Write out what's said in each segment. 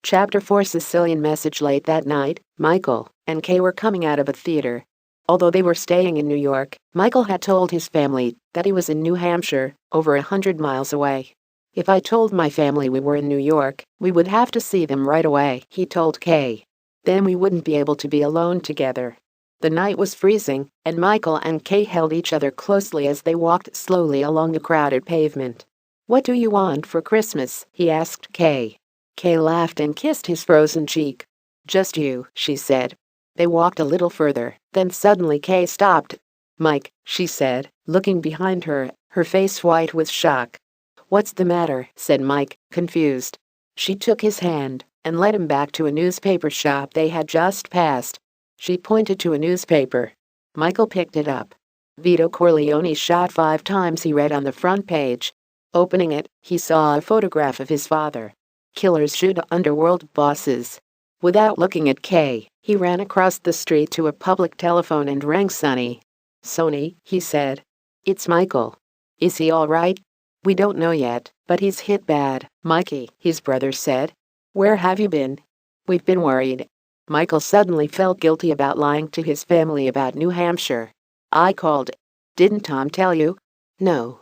Chapter 4 Sicilian message. Late that night, Michael and Kay were coming out of a theater. Although they were staying in New York, Michael had told his family that he was in New Hampshire, over 100 miles away. "If I told my family we were in New York, we would have to see them right away," he told Kay. "Then we wouldn't be able to be alone together." The night was freezing, and Michael and Kay held each other closely as they walked slowly along the crowded pavement. "What do you want for Christmas?" he asked Kay. Kay laughed and kissed his frozen cheek. "Just you," she said. They walked a little further, then suddenly Kay stopped. "Mike," she said, looking behind her, her face white with shock. "What's the matter?" said Mike, confused. She took his hand and led him back to a newspaper shop they had just passed. She pointed to a newspaper. Michael picked it up. "Vito Corleone shot 5 times," he read on the front page. Opening it, he saw a photograph of his father. "Killers shoot underworld bosses." Without looking at Kay, he ran across the street to a public telephone and rang Sonny. "Sonny," he said. "It's Michael. Is he all right?" "We don't know yet, but he's hit bad, Mikey," his brother said. "Where have you been?" "We've been worried." Michael suddenly felt guilty about lying to his family about New Hampshire. "I called. Didn't Tom tell you?" "No."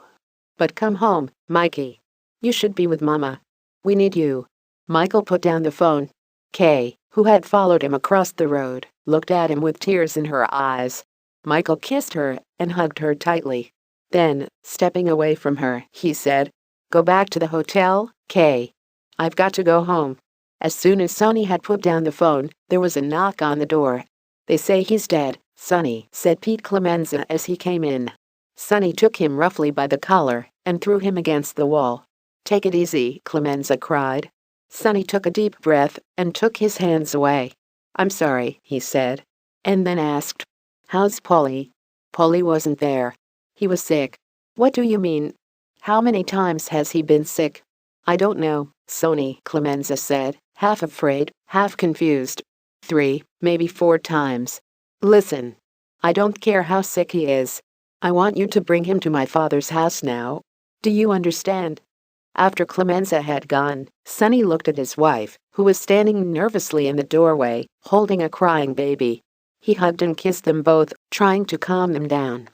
"But come home, Mikey. You should be with Mama. We need you." Michael put down the phone. Kay, who had followed him across the road, looked at him with tears in her eyes. Michael kissed her and hugged her tightly. Then, stepping away from her, he said, "Go back to the hotel, Kay. I've got to go home." As soon as Sonny had put down the phone, there was a knock on the door. "They say he's dead, Sonny," said Pete Clemenza as he came in. Sonny took him roughly by the collar and threw him against the wall. "Take it easy," Clemenza cried. Sonny took a deep breath and took his hands away. "I'm sorry," he said, and then asked, "How's Polly?" "Polly wasn't there. He was sick." "What do you mean? How many times has he been sick?" "I don't know," Sonny Clemenza said, half afraid, half confused. "3, maybe 4 times. Listen. I don't care how sick he is. I want you to bring him to my father's house now. Do you understand?" After Clemenza had gone, Sonny looked at his wife, who was standing nervously in the doorway, holding a crying baby. He hugged and kissed them both, trying to calm them down.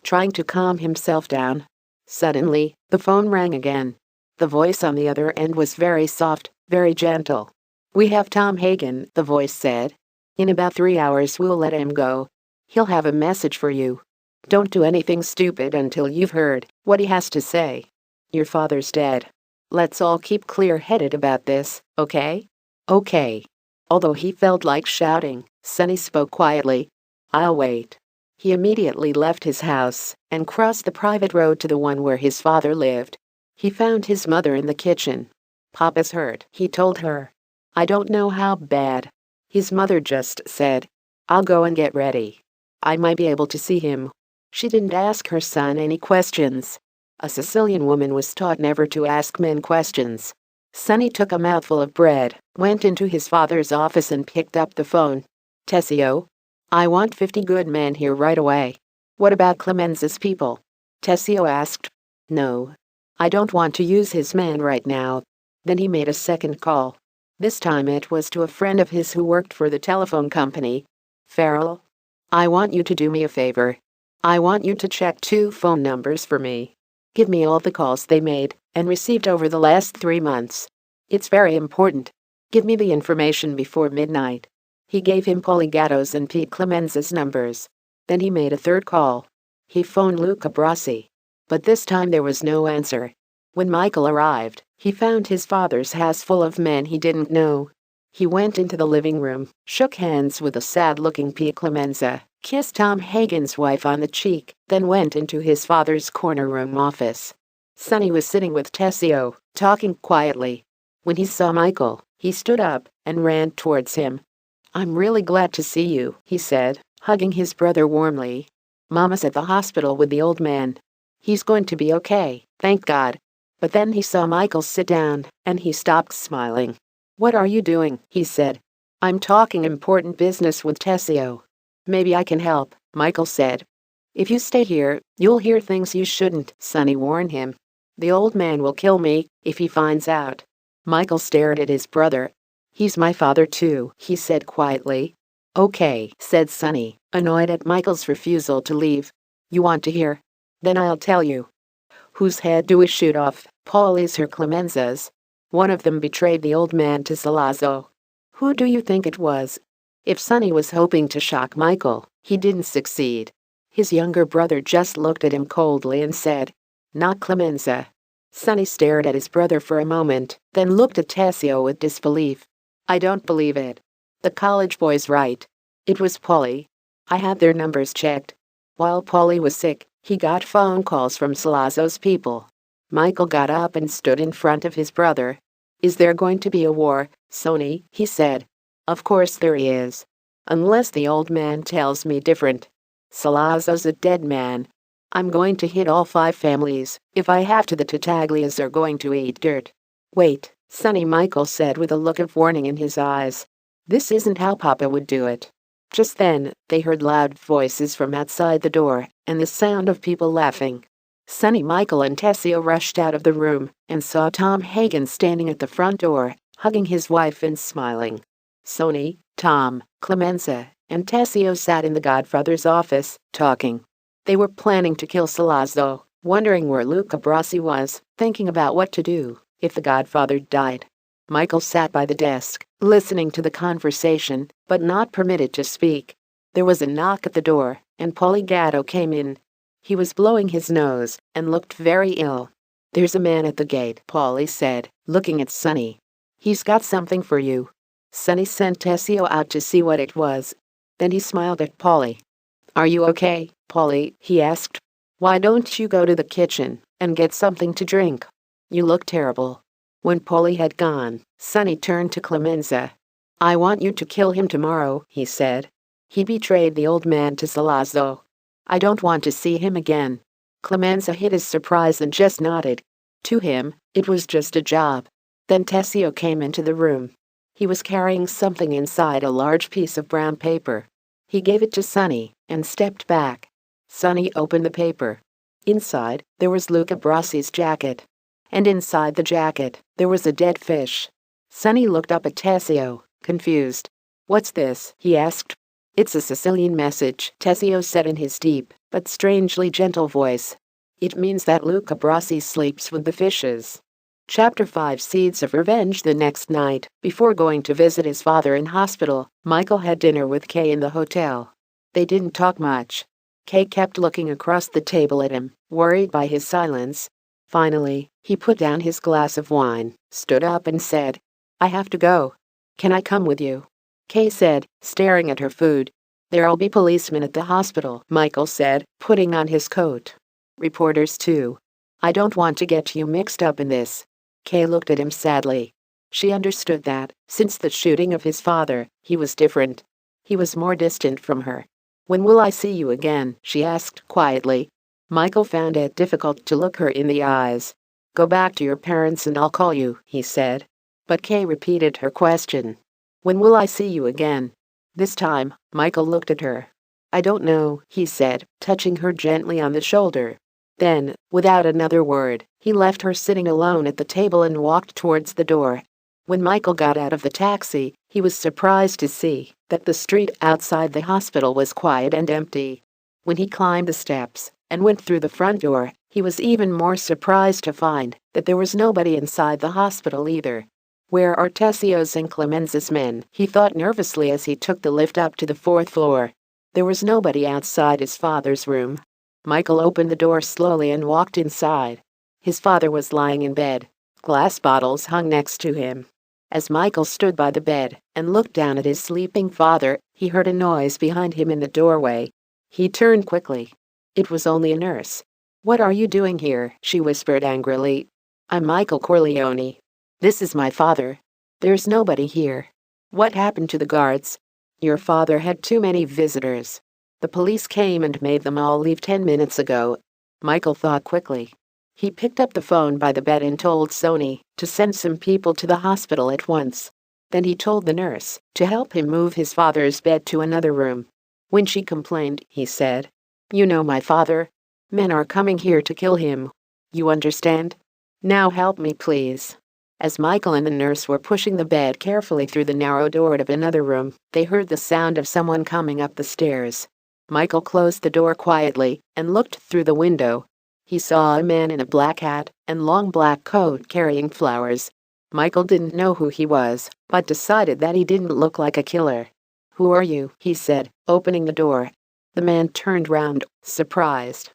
Trying to calm himself down. Suddenly, the phone rang again. The voice on the other end was very soft, very gentle. "We have Tom Hagen," the voice said. "In about 3 hours we'll let him go. He'll have a message for you. Don't do anything stupid until you've heard what he has to say. Your father's dead. Let's all keep clear-headed about this, okay?" "Okay." Although he felt like shouting, Sonny spoke quietly. "I'll wait." He immediately left his house and crossed the private road to the one where his father lived. He found his mother in the kitchen. "Papa's hurt," he told her. "I don't know how bad." His mother just said, "I'll go and get ready. I might be able to see him." She didn't ask her son any questions. A Sicilian woman was taught never to ask men questions. Sonny took a mouthful of bread, went into his father's office and picked up the phone. "Tessio? I want 50 good men here right away." "What about Clemenza's people?" Tessio asked. "No. I don't want to use his men right now." Then he made a second call. This time it was to a friend of his who worked for the telephone company. "Farrell, I want you to do me a favor. I want you to check 2 phone numbers for me. Give me all the calls they made and received over the last 3 months. It's very important. Give me the information before midnight." He gave him Polly Gatto's and Pete Clemenza's numbers. Then he made a third call. He phoned Luca Brasi. But this time there was no answer. When Michael arrived, he found his father's house full of men he didn't know. He went into the living room, shook hands with a sad-looking Pete Clemenza, kissed Tom Hagen's wife on the cheek, then went into his father's corner room office. Sonny was sitting with Tessio, talking quietly. When he saw Michael, he stood up and ran towards him. "I'm really glad to see you," he said, hugging his brother warmly. "Mama's at the hospital with the old man. He's going to be okay, thank God." But then he saw Michael sit down, and he stopped smiling. "What are you doing?" he said. "I'm talking important business with Tessio." "Maybe I can help," Michael said. "If you stay here, you'll hear things you shouldn't," Sonny warned him. "The old man will kill me if he finds out." Michael stared at his brother. He's my father too, he said quietly. Okay, said Sonny, annoyed at Michael's refusal to leave. You want to hear? Then I'll tell you. Whose head do we shoot off, Paulie's or Clemenza's? One of them betrayed the old man to Salazzo. Who do you think it was? If Sonny was hoping to shock Michael, he didn't succeed. His younger brother just looked at him coldly and said, "Not Clemenza." Sonny stared at his brother for a moment, then looked at Tessio with disbelief. "I don't believe it. The college boy's right. It was Paulie. I had their numbers checked. While Paulie was sick, he got phone calls from Salazzo's people." Michael got up and stood in front of his brother. "Is there going to be a war, Sonny?" he said. "Of course there is. Unless the old man tells me different. Salazzo's a dead man. I'm going to hit all 5 families. If I have to, the Tattaglias are going to eat dirt." "Wait, Sonny," Michael said with a look of warning in his eyes. "This isn't how Papa would do it." Just then, they heard loud voices from outside the door and the sound of people laughing. Sonny, Michael and Tessio rushed out of the room and saw Tom Hagen standing at the front door, hugging his wife and smiling. Sonny, Tom, Clemenza, and Tessio sat in the Godfather's office, talking. They were planning to kill Salazzo, wondering where Luca Brasi was, thinking about what to do if the Godfather died. Michael sat by the desk, listening to the conversation, but not permitted to speak. There was a knock at the door, and Paulie Gatto came in. He was blowing his nose and looked very ill. "There's a man at the gate," Paulie said, looking at Sonny. "He's got something for you." Sonny sent Tessio out to see what it was. Then he smiled at Paulie. "Are you okay, Paulie?" he asked. "Why don't you go to the kitchen and get something to drink? You look terrible." When Paulie had gone, Sonny turned to Clemenza. "I want you to kill him tomorrow," he said. "He betrayed the old man to Salazzo. I don't want to see him again." Clemenza hid his surprise and just nodded. To him, it was just a job. Then Tessio came into the room. He was carrying something inside a large piece of brown paper. He gave it to Sonny and stepped back. Sonny opened the paper. Inside, there was Luca Brasi's jacket. And inside the jacket, there was a dead fish. Sonny looked up at Tessio, confused. "What's this?" he asked. "It's a Sicilian message," Tessio said in his deep, but strangely gentle voice. "It means that Luca Brasi sleeps with the fishes." Chapter 5 Seeds of Revenge. The next night, before going to visit his father in hospital, Michael had dinner with Kay in the hotel. They didn't talk much. Kay kept looking across the table at him, worried by his silence. Finally, he put down his glass of wine, stood up and said, "I have to go. Can I come with you?" Kay said, staring at her food. "There'll be policemen at the hospital," Michael said, putting on his coat. "Reporters too. I don't want to get you mixed up in this." Kay looked at him sadly. She understood that, since the shooting of his father, he was different. He was more distant from her. "When will I see you again?" she asked quietly. Michael found it difficult to look her in the eyes. "Go back to your parents and I'll call you," he said. But Kay repeated her question. "When will I see you again?" This time, Michael looked at her. "I don't know," he said, touching her gently on the shoulder. Then, without another word, he left her sitting alone at the table and walked towards the door. When Michael got out of the taxi, he was surprised to see that the street outside the hospital was quiet and empty. When he climbed the steps and went through the front door, he was even more surprised to find that there was nobody inside the hospital either. "Where are Tessio's and Clemenza's men?" he thought nervously as he took the lift up to the 4th floor. There was nobody outside his father's room. Michael opened the door slowly and walked inside. His father was lying in bed. Glass bottles hung next to him. As Michael stood by the bed and looked down at his sleeping father, he heard a noise behind him in the doorway. He turned quickly. It was only a nurse. "What are you doing here?" she whispered angrily. "I'm Michael Corleone. This is my father. There's nobody here." "What happened to the guards?" "Your father had too many visitors. The police came and made them all leave 10 minutes ago." Michael thought quickly. He picked up the phone by the bed and told Sonny to send some people to the hospital at once. Then he told the nurse to help him move his father's bed to another room. When she complained, he said, "You know my father. Men are coming here to kill him. You understand? Now help me, please." As Michael and the nurse were pushing the bed carefully through the narrow door of another room, they heard the sound of someone coming up the stairs. Michael closed the door quietly and looked through the window. He saw a man in a black hat and long black coat carrying flowers. Michael didn't know who he was, but decided that he didn't look like a killer. "Who are you?" he said, opening the door. The man turned round, surprised.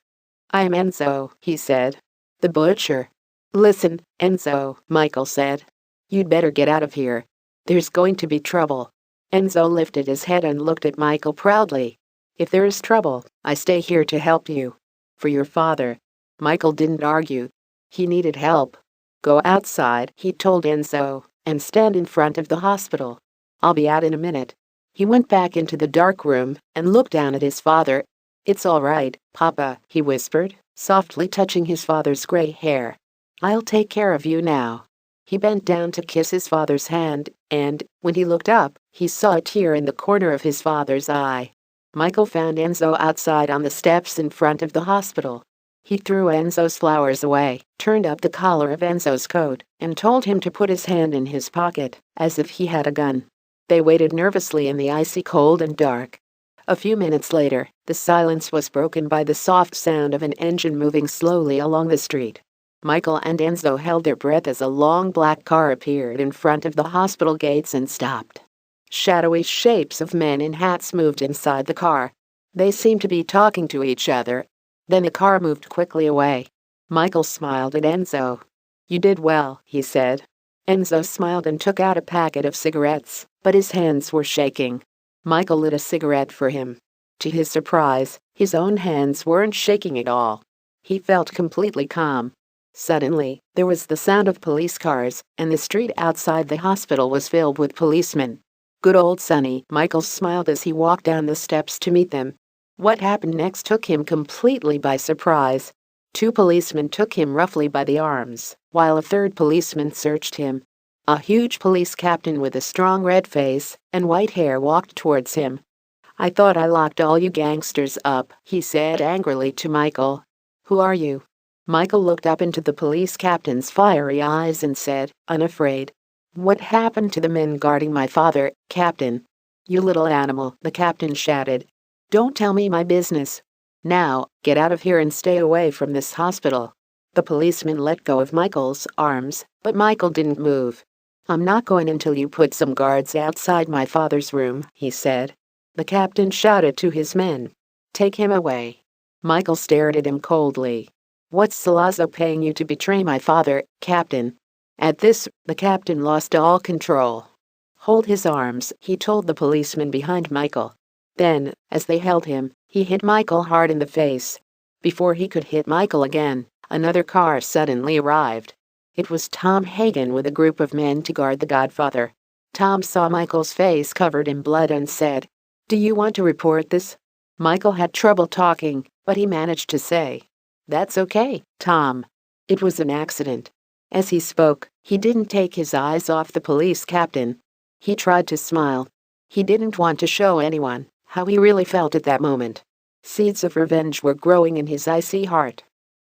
"I'm Enzo," he said. "The butcher." "Listen, Enzo," Michael said. "You'd better get out of here. There's going to be trouble." Enzo lifted his head and looked at Michael proudly. "If there is trouble, I stay here to help you. For your father." Michael didn't argue. He needed help. "Go outside," he told Enzo, "and stand in front of the hospital. I'll be out in a minute." He went back into the dark room and looked down at his father. "It's all right, Papa," he whispered, softly touching his father's gray hair. "I'll take care of you now." He bent down to kiss his father's hand, and, when he looked up, he saw a tear in the corner of his father's eye. Michael found Enzo outside on the steps in front of the hospital. He threw Enzo's flowers away, turned up the collar of Enzo's coat, and told him to put his hand in his pocket, as if he had a gun. They waited nervously in the icy cold and dark. A few minutes later, the silence was broken by the soft sound of an engine moving slowly along the street. Michael and Enzo held their breath as a long black car appeared in front of the hospital gates and stopped. Shadowy shapes of men in hats moved inside the car. They seemed to be talking to each other. Then the car moved quickly away. Michael smiled at Enzo. "You did well," he said. Enzo smiled and took out a packet of cigarettes, but his hands were shaking. Michael lit a cigarette for him. To his surprise, his own hands weren't shaking at all. He felt completely calm. Suddenly, there was the sound of police cars, and the street outside the hospital was filled with policemen. "Good old Sonny," Michael smiled as he walked down the steps to meet them. What happened next took him completely by surprise. Two policemen took him roughly by the arms, while a third policeman searched him. A huge police captain with a strong red face and white hair walked towards him. "I thought I locked all you gangsters up," he said angrily to Michael. "Who are you?" Michael looked up into the police captain's fiery eyes and said, unafraid, "What happened to the men guarding my father, Captain?" "You little animal," the captain shouted. "Don't tell me my business. Now, get out of here and stay away from this hospital." The policeman let go of Michael's arms, but Michael didn't move. "I'm not going until you put some guards outside my father's room," he said. The captain shouted to his men, "Take him away." Michael stared at him coldly. "What's Salazzo paying you to betray my father, Captain?" At this, the captain lost all control. "Hold his arms," he told the policeman behind Michael. Then, as they held him, he hit Michael hard in the face. Before he could hit Michael again, another car suddenly arrived. It was Tom Hagen with a group of men to guard the Godfather. Tom saw Michael's face covered in blood and said, "Do you want to report this?" Michael had trouble talking, but he managed to say, "That's okay, Tom. It was an accident." As he spoke, he didn't take his eyes off the police captain. He tried to smile. He didn't want to show anyone how he really felt at that moment. Seeds of revenge were growing in his icy heart.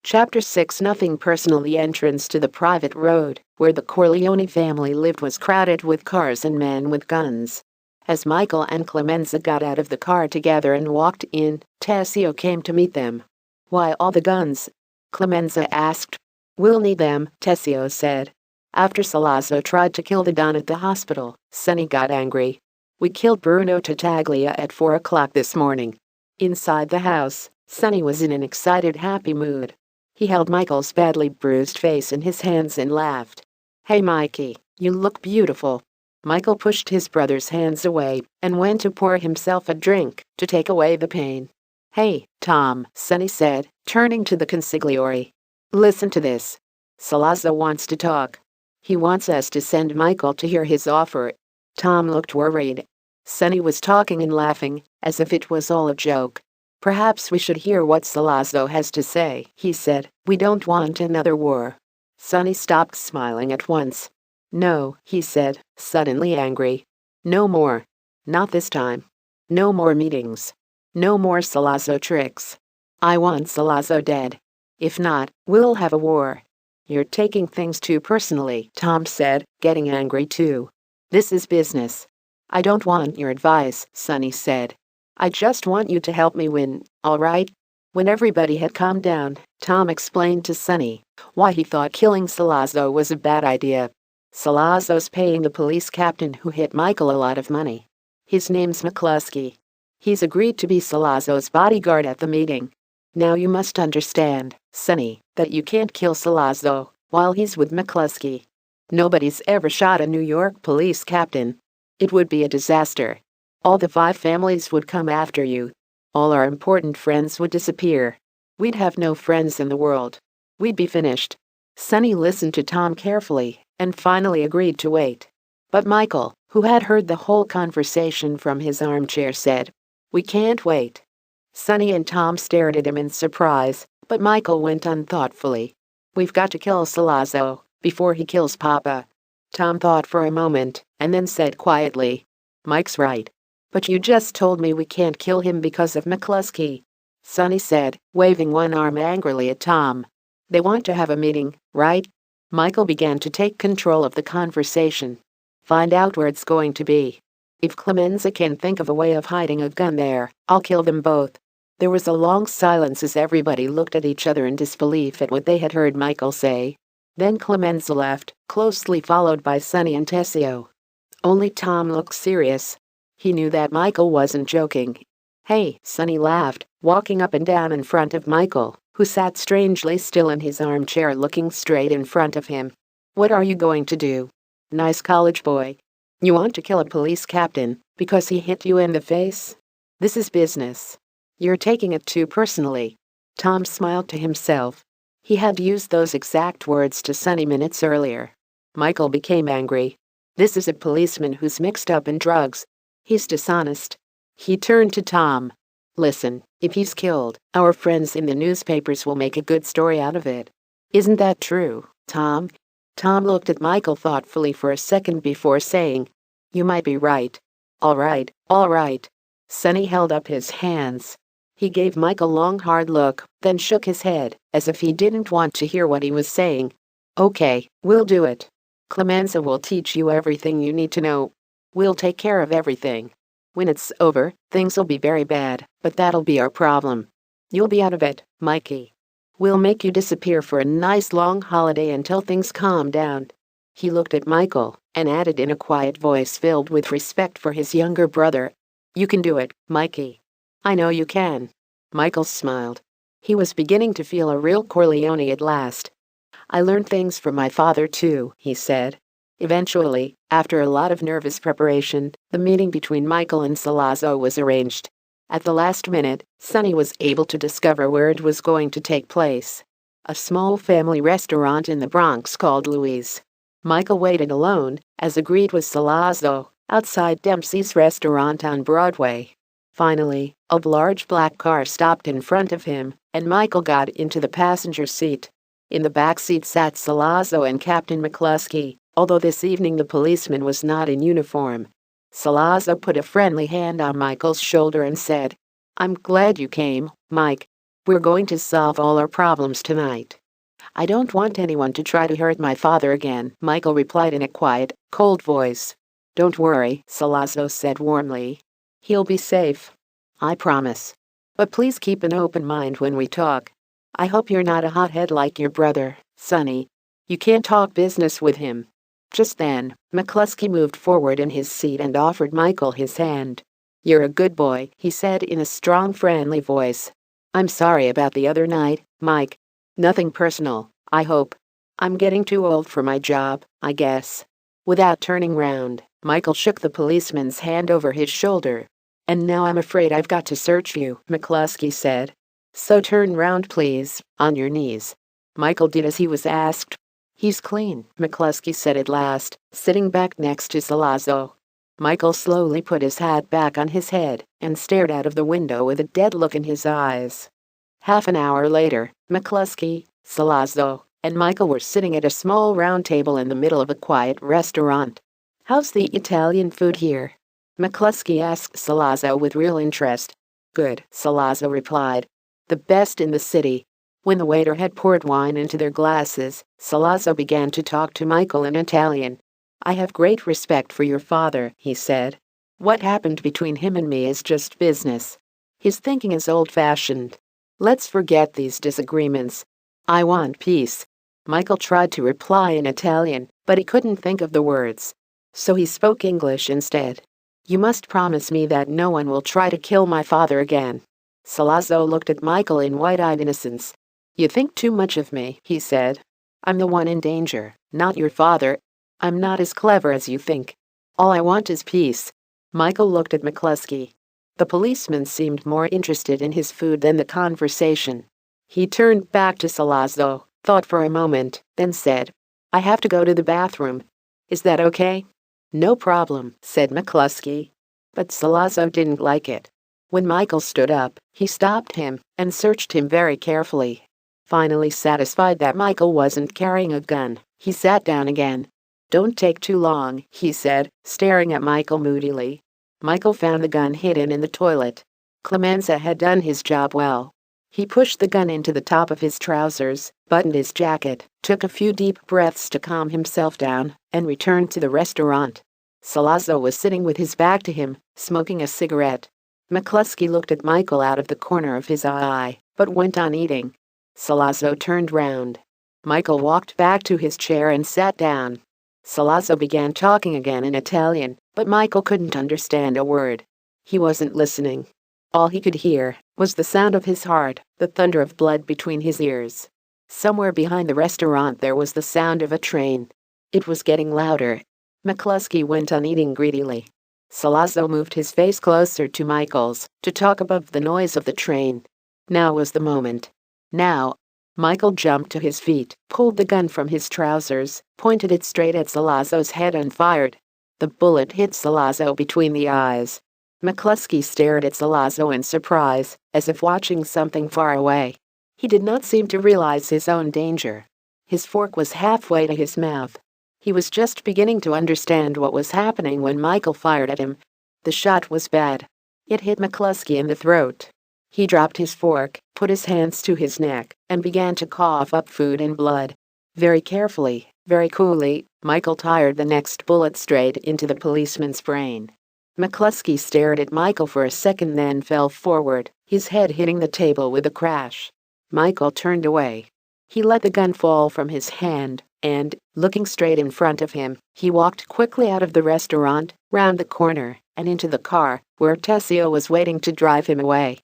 Chapter 6. Nothing personal. The entrance to the private road, where the Corleone family lived, was crowded with cars and men with guns. As Michael and Clemenza got out of the car together and walked in, Tessio came to meet them. "Why all the guns?" Clemenza asked. "We'll need them," Tessio said. "After Salazzo tried to kill the Don at the hospital, Sonny got angry. We killed Bruno Tattaglia at 4 o'clock this morning." Inside the house, Sonny was in an excited, happy mood. He held Michael's badly bruised face in his hands and laughed. "Hey Mikey, you look beautiful." Michael pushed his brother's hands away and went to pour himself a drink to take away the pain. "Hey, Tom," Sonny said, turning to the consigliere. "Listen to this. Salazzo wants to talk. He wants us to send Michael to hear his offer." Tom looked worried. Sonny was talking and laughing, as if it was all a joke. "Perhaps we should hear what Salazzo has to say," he said. "We don't want another war." Sonny stopped smiling at once. "No," he said, suddenly angry. "No more. Not this time. No more meetings. No more Salazzo tricks. I want Salazzo dead. If not, we'll have a war." You're taking things too personally, Tom said, getting angry too. This is business. I don't want your advice, Sonny said. I just want you to help me win, all right? When everybody had calmed down, Tom explained to Sonny why he thought killing Salazzo was a bad idea. Salazzo's paying the police captain who hit Michael a lot of money. His name's McCluskey. He's agreed to be Salazzo's bodyguard at the meeting. Now you must understand, Sonny, that you can't kill Salazzo while he's with McCluskey. Nobody's ever shot a New York police captain. It would be a disaster. All the 5 families would come after you. All our important friends would disappear. We'd have no friends in the world. We'd be finished. Sonny listened to Tom carefully and finally agreed to wait. But Michael, who had heard the whole conversation from his armchair, said, "We can't wait." Sonny and Tom stared at him in surprise, but Michael went on thoughtfully. "We've got to kill Salazzo before he kills Papa." Tom thought for a moment and then said quietly, "Mike's right. But you just told me we can't kill him because of McCluskey," Sonny said, waving one arm angrily at Tom. "They want to have a meeting, right?" Michael began to take control of the conversation. "Find out where it's going to be. If Clemenza can think of a way of hiding a gun there, I'll kill them both." There was a long silence as everybody looked at each other in disbelief at what they had heard Michael say. Then Clemenza left, closely followed by Sonny and Tessio. Only Tom looked serious. He knew that Michael wasn't joking. "Hey," Sonny laughed, walking up and down in front of Michael, who sat strangely still in his armchair looking straight in front of him. "What are you going to do? Nice college boy. You want to kill a police captain because he hit you in the face? This is business. You're taking it too personally." Tom smiled to himself. He had used those exact words to Sonny minutes earlier. Michael became angry. This is a policeman who's mixed up in drugs. He's dishonest. He turned to Tom. "Listen, if he's killed, our friends in the newspapers will make a good story out of it. Isn't that true, Tom?" Tom looked at Michael thoughtfully for a second before saying, "You might be right. All right, all right." Sonny held up his hands. He gave Michael a long hard look, then shook his head, as if he didn't want to hear what he was saying. "Okay, we'll do it. Clemenza will teach you everything you need to know. We'll take care of everything. When it's over, things'll be very bad, but that'll be our problem. You'll be out of it, Mikey. We'll make you disappear for a nice long holiday until things calm down." He looked at Michael and added in a quiet voice filled with respect for his younger brother, "You can do it, Mikey. I know you can." Michael smiled. He was beginning to feel a real Corleone at last. "I learned things from my father too," he said. Eventually, after a lot of nervous preparation, the meeting between Michael and Salazzo was arranged. At the last minute, Sonny was able to discover where it was going to take place. A small family restaurant in the Bronx called Louise. Michael waited alone, as agreed with Salazzo, outside Dempsey's restaurant on Broadway. Finally, a large black car stopped in front of him, and Michael got into the passenger seat. In the back seat sat Salazzo and Captain McCluskey, although this evening the policeman was not in uniform. Salazzo put a friendly hand on Michael's shoulder and said, "I'm glad you came, Mike. We're going to solve all our problems tonight." "I don't want anyone to try to hurt my father again," Michael replied in a quiet, cold voice. "Don't worry," Salazzo said warmly. "He'll be safe. I promise. But please keep an open mind when we talk. I hope you're not a hothead like your brother, Sonny. You can't talk business with him." Just then, McCluskey moved forward in his seat and offered Michael his hand. "You're a good boy," he said in a strong, friendly voice. "I'm sorry about the other night, Mike. Nothing personal, I hope. I'm getting too old for my job, I guess." Without turning round, Michael shook the policeman's hand over his shoulder. "And now I'm afraid I've got to search you," McCluskey said. "So turn round, please, on your knees." Michael did as he was asked. "He's clean," McCluskey said at last, sitting back next to Salazzo. Michael slowly put his hat back on his head and stared out of the window with a dead look in his eyes. Half an hour later, McCluskey, Salazzo, and Michael were sitting at a small round table in the middle of a quiet restaurant. "How's the Italian food here?" McCluskey asked Salazzo with real interest. "Good," Salazzo replied. "The best in the city. When the waiter had poured wine into their glasses, Salazzo began to talk to Michael in Italian. "I have great respect for your father," he said. "What happened between him and me is just business. His thinking is old-fashioned. Let's forget these disagreements. I want peace." Michael tried to reply in Italian, but he couldn't think of the words. So he spoke English instead. "You must promise me that no one will try to kill my father again." Salazzo looked at Michael in wide-eyed innocence. "You think too much of me," he said. "I'm the one in danger, not your father. I'm not as clever as you think. All I want is peace." Michael looked at McCluskey. The policeman seemed more interested in his food than the conversation. He turned back to Salazzo, thought for a moment, then said, "I have to go to the bathroom. Is that okay?" "No problem," said McCluskey. But Salazzo didn't like it. When Michael stood up, he stopped him and searched him very carefully. Finally satisfied that Michael wasn't carrying a gun, he sat down again. "Don't take too long," he said, staring at Michael moodily. Michael found the gun hidden in the toilet. Clemenza had done his job well. He pushed the gun into the top of his trousers, buttoned his jacket, took a few deep breaths to calm himself down, and returned to the restaurant. Salazzo was sitting with his back to him, smoking a cigarette. McCluskey looked at Michael out of the corner of his eye, but went on eating. Salazzo turned round. Michael walked back to his chair and sat down. Salazzo began talking again in Italian, but Michael couldn't understand a word. He wasn't listening. All he could hear was the sound of his heart, the thunder of blood between his ears. Somewhere behind the restaurant there was the sound of a train. It was getting louder. McCluskey went on eating greedily. Salazzo moved his face closer to Michael's to talk above the noise of the train. Now was the moment. Now. Michael jumped to his feet, pulled the gun from his trousers, pointed it straight at Salazzo's head and fired. The bullet hit Salazzo between the eyes. McCluskey stared at Salazzo in surprise, as if watching something far away. He did not seem to realize his own danger. His fork was halfway to his mouth. He was just beginning to understand what was happening when Michael fired at him. The shot was bad. It hit McCluskey in the throat. He dropped his fork, put his hands to his neck, and began to cough up food and blood. Very carefully, very coolly, Michael fired the next bullet straight into the policeman's brain. McCluskey stared at Michael for a second, then fell forward, his head hitting the table with a crash. Michael turned away. He let the gun fall from his hand, and, looking straight in front of him, he walked quickly out of the restaurant, round the corner, and into the car, where Tessio was waiting to drive him away.